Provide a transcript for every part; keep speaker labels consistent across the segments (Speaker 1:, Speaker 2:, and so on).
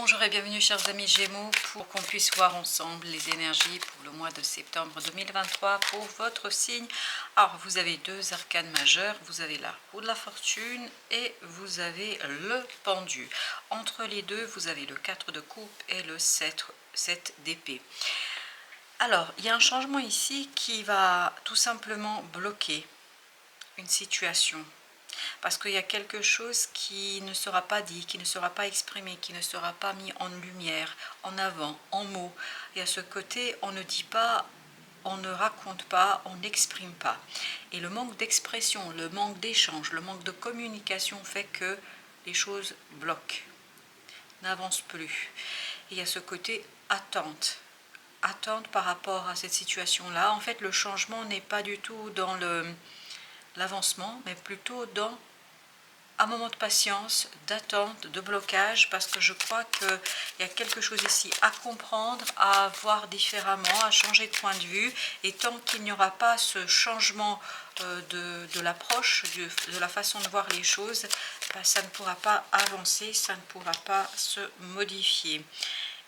Speaker 1: Bonjour et bienvenue chers amis Gémeaux pour qu'on puisse voir ensemble les énergies pour le mois de septembre 2023 pour votre signe. Alors vous avez deux arcanes majeurs, vous avez la roue de la fortune et vous avez le pendu. Entre les deux vous avez le 4 de coupe et le 7 d'épée. Alors il y a un changement ici qui va tout simplement bloquer une situation. Parce qu'il y a quelque chose qui ne sera pas dit, qui ne sera pas exprimé, qui ne sera pas mis en lumière, en avant, en mots. Et à ce côté, on ne dit pas, on ne raconte pas, on n'exprime pas. Et le manque d'expression, le manque d'échange, le manque de communication fait que les choses bloquent, n'avancent plus. Et il y a ce côté attente. Attente par rapport à cette situation-là. En fait, le changement n'est pas du tout dans l'avancement, mais plutôt dans un moment de patience, d'attente, de blocage, parce que je crois qu'il y a quelque chose ici à comprendre, à voir différemment, à changer de point de vue. Et tant qu'il n'y aura pas ce changement de l'approche, de la façon de voir les choses, ça ne pourra pas avancer, ça ne pourra pas se modifier.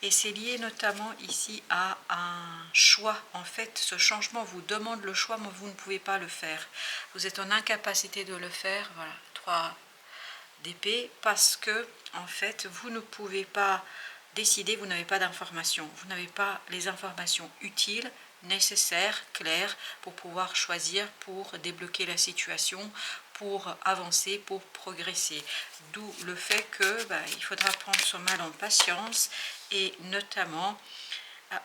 Speaker 1: Et c'est lié notamment ici à un choix. En fait, ce changement vous demande le choix, mais vous ne pouvez pas le faire. Vous êtes en incapacité de le faire. Voilà, 3 d'épée, parce que en fait vous ne pouvez pas décider, vous n'avez pas d'informations, vous n'avez pas les informations utiles, nécessaires, claires pour pouvoir choisir, pour débloquer la situation, pour avancer, pour progresser. D'où le fait que il faudra prendre son mal en patience et notamment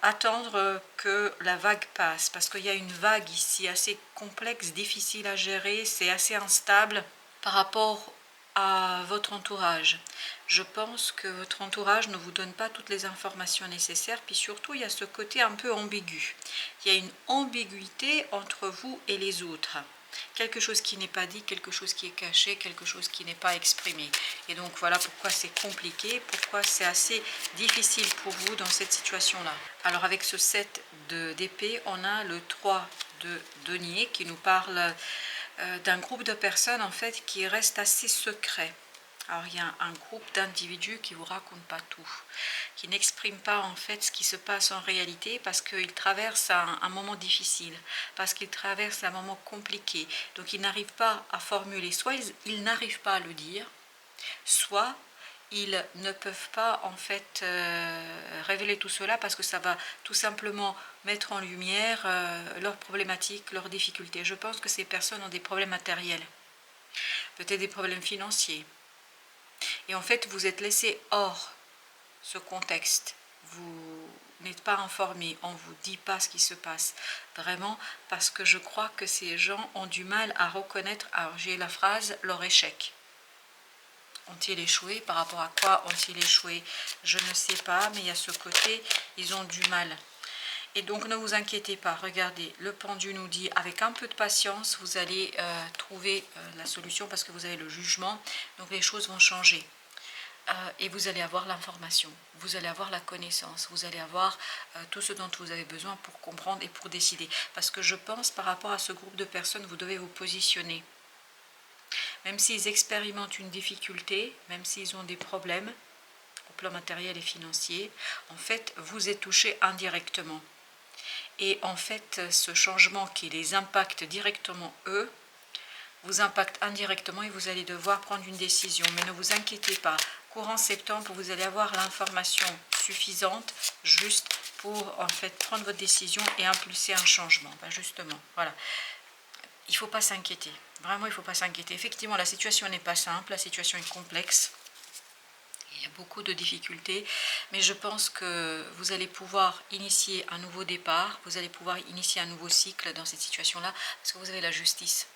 Speaker 1: attendre que la vague passe, parce qu'il y a une vague ici assez complexe, difficile à gérer, c'est assez instable par rapport à votre entourage. Je pense que votre entourage ne vous donne pas toutes les informations nécessaires, puis surtout il y a ce côté un peu ambigu. Il y a une ambiguïté entre vous et les autres. Quelque chose qui n'est pas dit, quelque chose qui est caché, quelque chose qui n'est pas exprimé. Et donc voilà pourquoi c'est compliqué, pourquoi c'est assez difficile pour vous dans cette situation-là. Alors avec ce 7 d'épée, on a le 3 de denier qui nous parle d'un groupe de personnes en fait qui reste assez secret. Alors il y a un groupe d'individus qui ne vous racontent pas tout, qui n'expriment pas en fait ce qui se passe en réalité parce qu'ils traversent un moment difficile, parce qu'ils traversent un moment compliqué. Donc ils n'arrivent pas à formuler, soit ils n'arrivent pas à le dire, soit ils ne peuvent pas en fait révéler tout cela parce que ça va tout simplement mettre en lumière leurs problématiques, leurs difficultés. Je pense que ces personnes ont des problèmes matériels, peut-être des problèmes financiers. Et en fait, vous êtes laissé hors ce contexte. Vous n'êtes pas informé, on ne vous dit pas ce qui se passe. Vraiment, parce que je crois que ces gens ont du mal à reconnaître, alors j'ai la phrase, leur échec. Ont-ils échoué? Par rapport à quoi ont-ils échoué? Je ne sais pas, mais il y a ce côté, ils ont du mal. Et donc ne vous inquiétez pas, regardez, le pendu nous dit, avec un peu de patience, vous allez trouver la solution parce que vous avez le jugement, donc les choses vont changer. Et vous allez avoir l'information, vous allez avoir la connaissance, vous allez avoir tout ce dont vous avez besoin pour comprendre et pour décider. Parce que je pense, par rapport à ce groupe de personnes, vous devez vous positionner. Même s'ils expérimentent une difficulté, même s'ils ont des problèmes au plan matériel et financier, en fait, vous êtes touché indirectement. Et en fait, ce changement qui les impacte directement, eux, vous impacte indirectement et vous allez devoir prendre une décision. Mais ne vous inquiétez pas, courant septembre, vous allez avoir l'information suffisante, juste pour en fait prendre votre décision et impulser un changement. Justement, voilà. Il ne faut pas s'inquiéter. Vraiment, il ne faut pas s'inquiéter. Effectivement, la situation n'est pas simple, la situation est complexe. Il y a beaucoup de difficultés, mais je pense que vous allez pouvoir initier un nouveau départ, vous allez pouvoir initier un nouveau cycle dans cette situation-là, parce que vous avez la justice.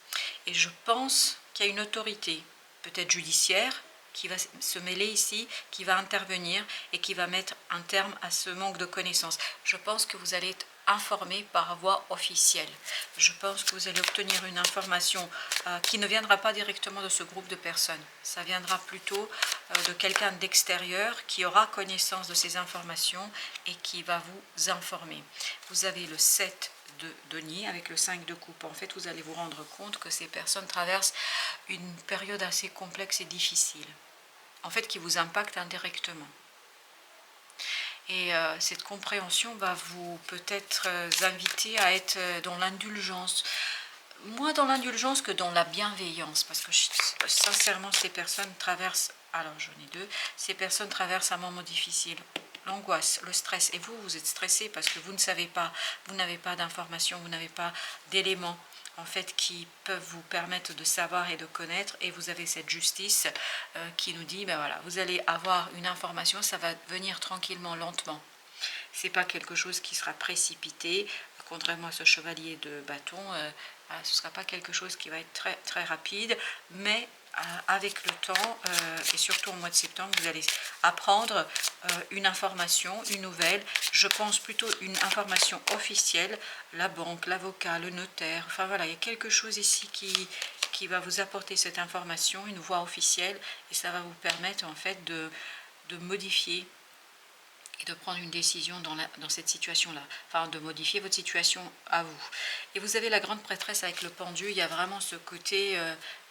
Speaker 1: Et je pense qu'il y a une autorité, peut-être judiciaire, qui va se mêler ici, qui va intervenir et qui va mettre un terme à ce manque de connaissances. Je pense que vous allez être informé par voie officielle. Je pense que vous allez obtenir une information qui ne viendra pas directement de ce groupe de personnes. Ça viendra plutôt de quelqu'un d'extérieur qui aura connaissance de ces informations et qui va vous informer. Vous avez le 7 de denier avec le 5 de coupe. En fait, vous allez vous rendre compte que ces personnes traversent une période assez complexe et difficile, en fait, qui vous impacte indirectement. Et cette compréhension va vous peut-être inviter à être dans l'indulgence. Moins dans l'indulgence que dans la bienveillance, parce que sincèrement, ces personnes traversent, alors j'en ai deux, ces personnes traversent un moment difficile. L'angoisse, le stress. Et vous, vous êtes stressé parce que vous ne savez pas, vous n'avez pas d'informations, vous n'avez pas d'éléments en fait qui peuvent vous permettre de savoir et de connaître, et vous avez cette justice qui nous dit, ben voilà, vous allez avoir une information, ça va venir tranquillement, lentement. C'est pas quelque chose qui sera précipité, contrairement à ce chevalier de bâton, ce ne sera pas quelque chose qui va être très, très rapide, mais avec le temps, et surtout au mois de septembre, vous allez apprendre une information, une nouvelle, je pense plutôt une information officielle, la banque, l'avocat, le notaire, enfin voilà, il y a quelque chose ici qui va vous apporter cette information, une voie officielle, et ça va vous permettre en fait de modifier et de prendre une décision dans cette situation-là, enfin de modifier votre situation à vous. Et vous avez la grande prêtresse avec le pendu, il y a vraiment ce côté,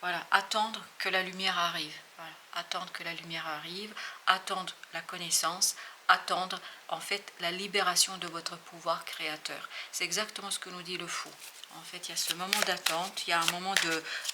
Speaker 1: voilà, attendre que la lumière arrive, voilà, attendre que la lumière arrive, attendre la connaissance, attendre en fait la libération de votre pouvoir créateur. C'est exactement ce que nous dit le fou. En fait, il y a ce moment d'attente, il y a un moment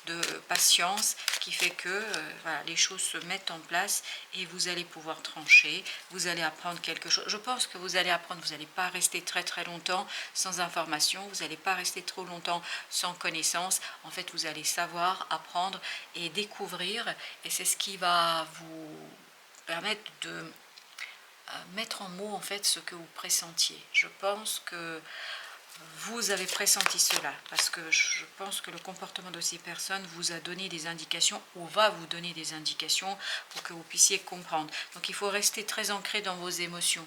Speaker 1: de patience qui fait que voilà, les choses se mettent en place et vous allez pouvoir trancher, vous allez apprendre quelque chose. Je pense que vous allez apprendre, vous n'allez pas rester très très longtemps sans information, vous n'allez pas rester trop longtemps sans connaissance. En fait, vous allez savoir, apprendre et découvrir, et c'est ce qui va vous permettre de mettre en mots en fait ce que vous pressentiez. Je pense que vous avez pressenti cela, parce que je pense que le comportement de ces personnes vous a donné des indications, ou va vous donner des indications pour que vous puissiez comprendre. Donc il faut rester très ancré dans vos émotions.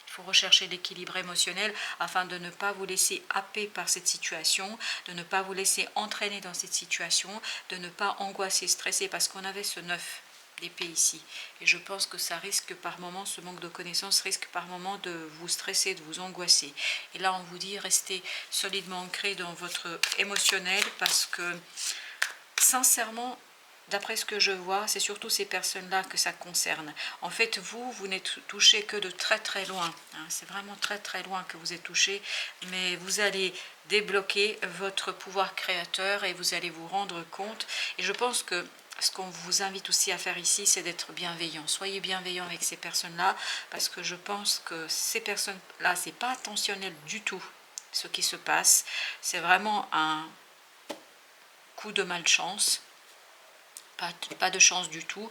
Speaker 1: Il faut rechercher l'équilibre émotionnel afin de ne pas vous laisser happer par cette situation, de ne pas vous laisser entraîner dans cette situation, de ne pas angoisser, stresser, parce qu'on avait ce 9 d'épée ici. Et je pense que ça risque par moment, ce manque de connaissance risque par moment de vous stresser, de vous angoisser. Et là, on vous dit, restez solidement ancré dans votre émotionnel, parce que, sincèrement, d'après ce que je vois, c'est surtout ces personnes-là que ça concerne. En fait, vous n'êtes touché que de très très loin. C'est vraiment très très loin que vous êtes touché, mais vous allez débloquer votre pouvoir créateur et vous allez vous rendre compte. Et je pense que ce qu'on vous invite aussi à faire ici, c'est d'être bienveillant. Soyez bienveillant avec ces personnes-là, parce que je pense que ces personnes-là, c'est pas intentionnel du tout ce qui se passe. C'est vraiment un coup de malchance. Pas de chance du tout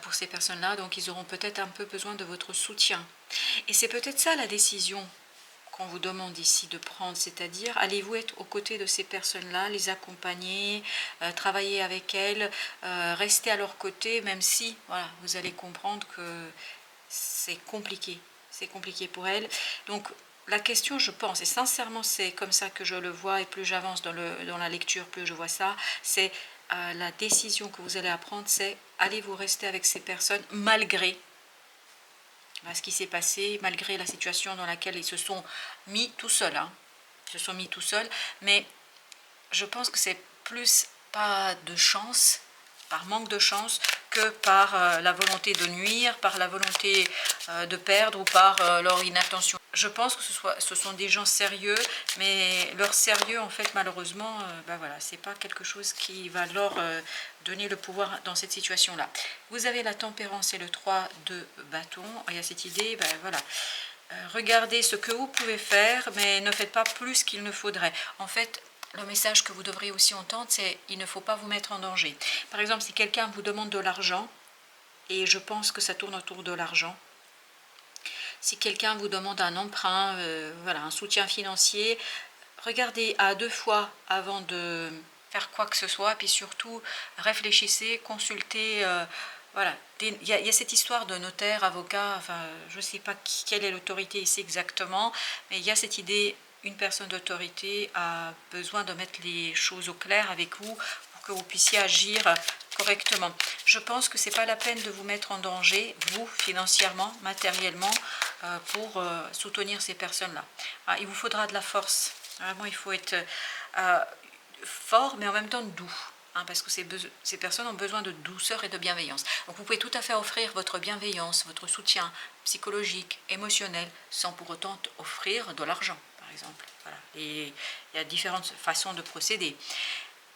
Speaker 1: pour ces personnes-là, donc ils auront peut-être un peu besoin de votre soutien. Et c'est peut-être ça la décision qu'on vous demande ici de prendre, c'est-à-dire allez-vous être aux côtés de ces personnes-là, les accompagner, travailler avec elles, rester à leur côté, même si voilà, vous allez comprendre que c'est compliqué pour elles. Donc la question, je pense, et sincèrement c'est comme ça que je le vois, et plus j'avance dans la lecture, plus je vois ça, c'est la décision que vous allez apprendre, c'est allez-vous rester avec ces personnes malgré ce qui s'est passé, malgré la situation dans laquelle ils se sont mis tout seuls. Ils se sont mis tout seuls, mais je pense que c'est plus pas de chance, par manque de chance, que par la volonté de nuire, par la volonté de perdre, ou par leur inattention. Je pense que ce sont des gens sérieux, mais leur sérieux, en fait, malheureusement, ben voilà, c'est pas quelque chose qui va leur donner le pouvoir dans cette situation-là. Vous avez la tempérance et le 3 de bâton. Il y a cette idée, ben voilà, regardez ce que vous pouvez faire, mais ne faites pas plus qu'il ne faudrait. En fait, le message que vous devriez aussi entendre, c'est il ne faut pas vous mettre en danger. Par exemple, si quelqu'un vous demande de l'argent, et je pense que ça tourne autour de l'argent, si quelqu'un vous demande un emprunt, voilà, un soutien financier, regardez à 2 fois avant de faire quoi que ce soit, puis surtout réfléchissez, consultez. Voilà, il y a cette histoire de notaire, avocat, enfin, je ne sais pas quelle est l'autorité ici exactement, mais il y a cette idée, une personne d'autorité a besoin de mettre les choses au clair avec vous pour que vous puissiez agir correctement. Je pense que ce n'est pas la peine de vous mettre en danger, vous, financièrement, matériellement, pour soutenir ces personnes-là. Il vous faudra de la force. Vraiment, il faut être fort, mais en même temps doux. hein, parce que ces personnes ont besoin de douceur et de bienveillance. Donc vous pouvez tout à fait offrir votre bienveillance, votre soutien psychologique, émotionnel, sans pour autant offrir de l'argent, par exemple. Voilà. Et il y a différentes façons de procéder.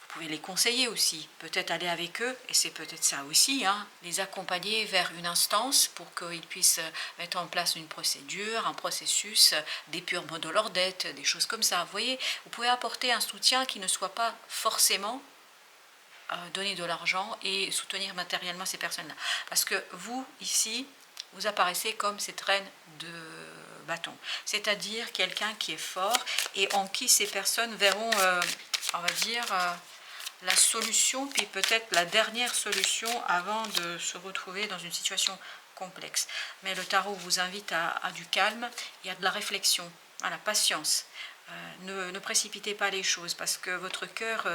Speaker 1: Vous pouvez les conseiller aussi, peut-être aller avec eux, et c'est peut-être ça aussi, hein, les accompagner vers une instance pour qu'ils puissent mettre en place une procédure, un processus d'épurement de leurs dettes, des choses comme ça. Vous voyez, vous pouvez apporter un soutien qui ne soit pas forcément donner de l'argent et soutenir matériellement ces personnes-là. Parce que vous, ici, vous apparaissez comme cette reine de bâton, c'est-à-dire quelqu'un qui est fort et en qui ces personnes verront, on va dire, la solution, puis peut-être la dernière solution avant de se retrouver dans une situation complexe. Mais le tarot vous invite à du calme et à de la réflexion, à la patience. Ne précipitez pas les choses parce que votre cœur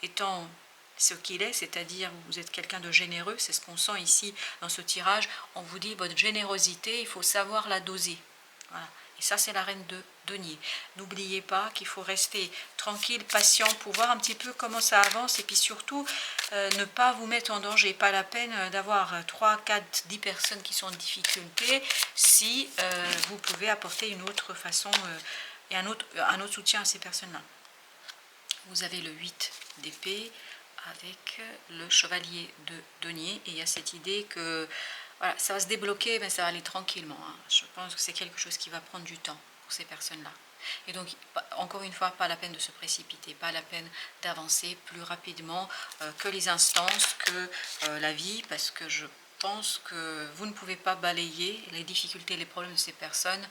Speaker 1: étant ce qu'il est, c'est-à-dire vous êtes quelqu'un de généreux, c'est ce qu'on sent ici dans ce tirage, on vous dit votre générosité, il faut savoir la doser. Voilà. Et ça, c'est la reine de denier. N'oubliez pas qu'il faut rester tranquille, patient, pour voir un petit peu comment ça avance. Et puis surtout, ne pas vous mettre en danger. Pas la peine d'avoir 3, 4, 10 personnes qui sont en difficulté si vous pouvez apporter une autre façon et un autre soutien à ces personnes-là. Vous avez le 8 d'épée avec le chevalier de denier. Et il y a cette idée que voilà, ça va se débloquer, mais ça va aller tranquillement. Hein. Je pense que c'est quelque chose qui va prendre du temps pour ces personnes-là. Et donc, encore une fois, pas la peine de se précipiter, pas la peine d'avancer plus rapidement que les instances, que la vie, parce que je pense que vous ne pouvez pas balayer les difficultés et les problèmes de ces personnes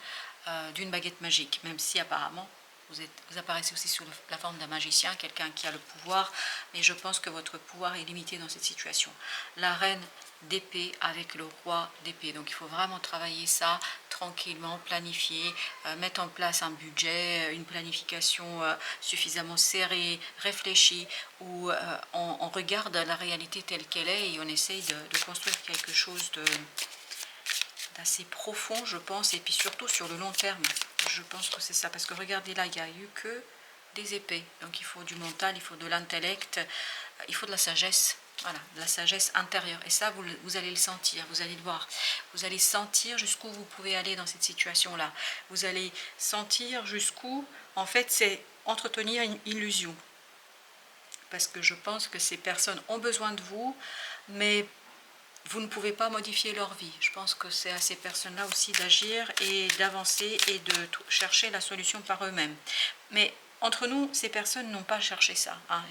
Speaker 1: d'une baguette magique, même si apparemment vous apparaissez aussi sous la forme d'un magicien, quelqu'un qui a le pouvoir, mais je pense que votre pouvoir est limité dans cette situation. La reine d'épée avec le roi d'épée, donc il faut vraiment travailler ça tranquillement, planifier, mettre en place un budget, une planification suffisamment serrée, réfléchie, où on regarde la réalité telle qu'elle est et on essaye de construire quelque chose d'assez profond, je pense, et puis surtout sur le long terme. Je pense que c'est ça, parce que regardez là, il n'y a eu que des épées. Donc il faut du mental, il faut de l'intellect, il faut de la sagesse. Voilà, de la sagesse intérieure. Et ça, vous allez le sentir, vous allez le voir. Vous allez sentir jusqu'où vous pouvez aller dans cette situation-là. Vous allez sentir jusqu'où, en fait, c'est entretenir une illusion. Parce que je pense que ces personnes ont besoin de vous, mais vous ne pouvez pas modifier leur vie. Je pense que c'est à ces personnes-là aussi d'agir et d'avancer et de chercher la solution par eux-mêmes. Mais entre nous, ces personnes n'ont pas cherché ça. Hein.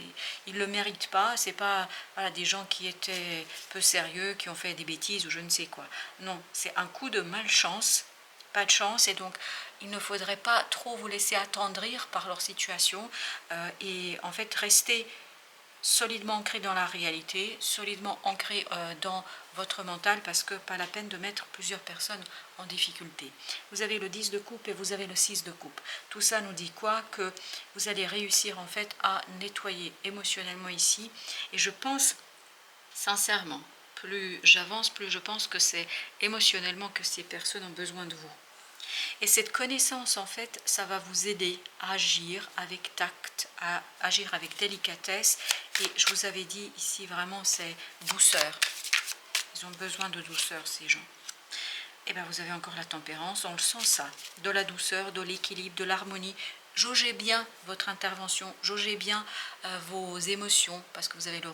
Speaker 1: Ils ne le méritent pas. Ce n'est pas voilà, des gens qui étaient peu sérieux, qui ont fait des bêtises ou je ne sais quoi. Non, c'est un coup de malchance, pas de chance. Et donc, il ne faudrait pas trop vous laisser attendrir par leur situation et en fait rester solidement ancré dans la réalité, solidement ancré dans votre mental, parce que pas la peine de mettre plusieurs personnes en difficulté. Vous avez le 10 de coupe et vous avez le 6 de coupe. Tout ça nous dit quoi? Que vous allez réussir en fait à nettoyer émotionnellement ici. Et je pense sincèrement, plus j'avance, plus je pense que c'est émotionnellement que ces personnes ont besoin de vous. Et cette connaissance, en fait, ça va vous aider à agir avec tact, à agir avec délicatesse. Et je vous avais dit ici, vraiment, c'est douceur. Ils ont besoin de douceur, ces gens. Et bien, vous avez encore la tempérance, on le sent ça. De la douceur, de l'équilibre, de l'harmonie. Jaugez bien votre intervention, jaugez bien vos émotions, parce que vous avez le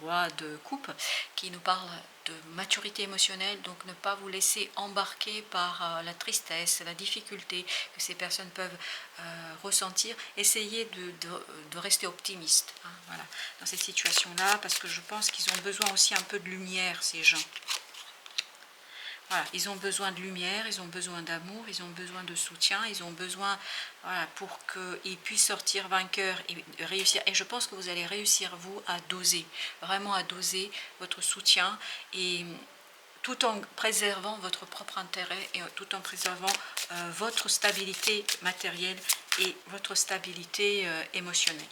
Speaker 1: roi de coupe qui nous parle de maturité émotionnelle, donc ne pas vous laisser embarquer par la tristesse, la difficulté que ces personnes peuvent ressentir. Essayez de rester optimiste hein, voilà, dans cette situation-là, parce que je pense qu'ils ont besoin aussi un peu de lumière, ces gens. Voilà, ils ont besoin de lumière, ils ont besoin d'amour, ils ont besoin de soutien, ils ont besoin voilà, pour qu'ils puissent sortir vainqueurs et réussir. Et je pense que vous allez réussir, vous, à doser, vraiment à doser votre soutien, et tout en préservant votre propre intérêt et tout en préservant votre stabilité matérielle et votre stabilité émotionnelle.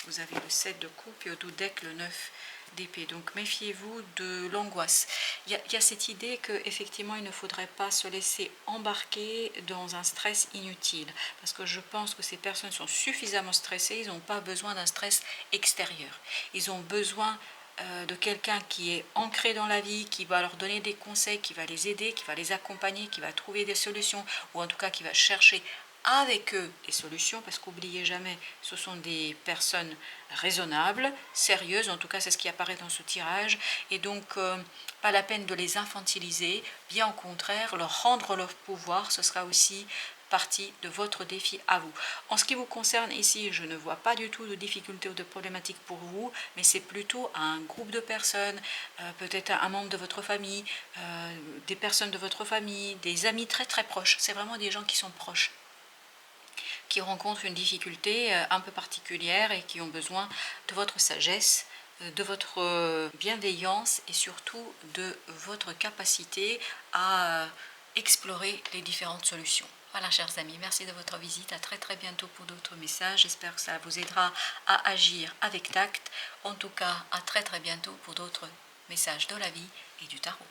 Speaker 1: Vous avez le 7 de coupe et au dos deck le 9 d'épée. Donc méfiez-vous de l'angoisse. Il y a cette idée qu'effectivement il ne faudrait pas se laisser embarquer dans un stress inutile. Parce que je pense que ces personnes sont suffisamment stressées, ils n'ont pas besoin d'un stress extérieur. Ils ont besoin de quelqu'un qui est ancré dans la vie, qui va leur donner des conseils, qui va les aider, qui va les accompagner, qui va trouver des solutions, ou en tout cas qui va chercher avec eux des solutions, parce qu'oubliez jamais, ce sont des personnes raisonnables, sérieuses, en tout cas c'est ce qui apparaît dans ce tirage, et donc pas la peine de les infantiliser, bien au contraire, leur rendre leur pouvoir, ce sera aussi partie de votre défi à vous. En ce qui vous concerne ici, je ne vois pas du tout de difficultés ou de problématiques pour vous, mais c'est plutôt un groupe de personnes, peut-être un membre de votre famille, des personnes de votre famille, des amis très très proches. C'est vraiment des gens qui sont proches, qui rencontrent une difficulté un peu particulière et qui ont besoin de votre sagesse, de votre bienveillance et surtout de votre capacité à explorer les différentes solutions. Voilà, chers amis, merci de votre visite. À très très bientôt pour d'autres messages. J'espère que ça vous aidera à agir avec tact. En tout cas, à très très bientôt pour d'autres messages de la vie et du tarot.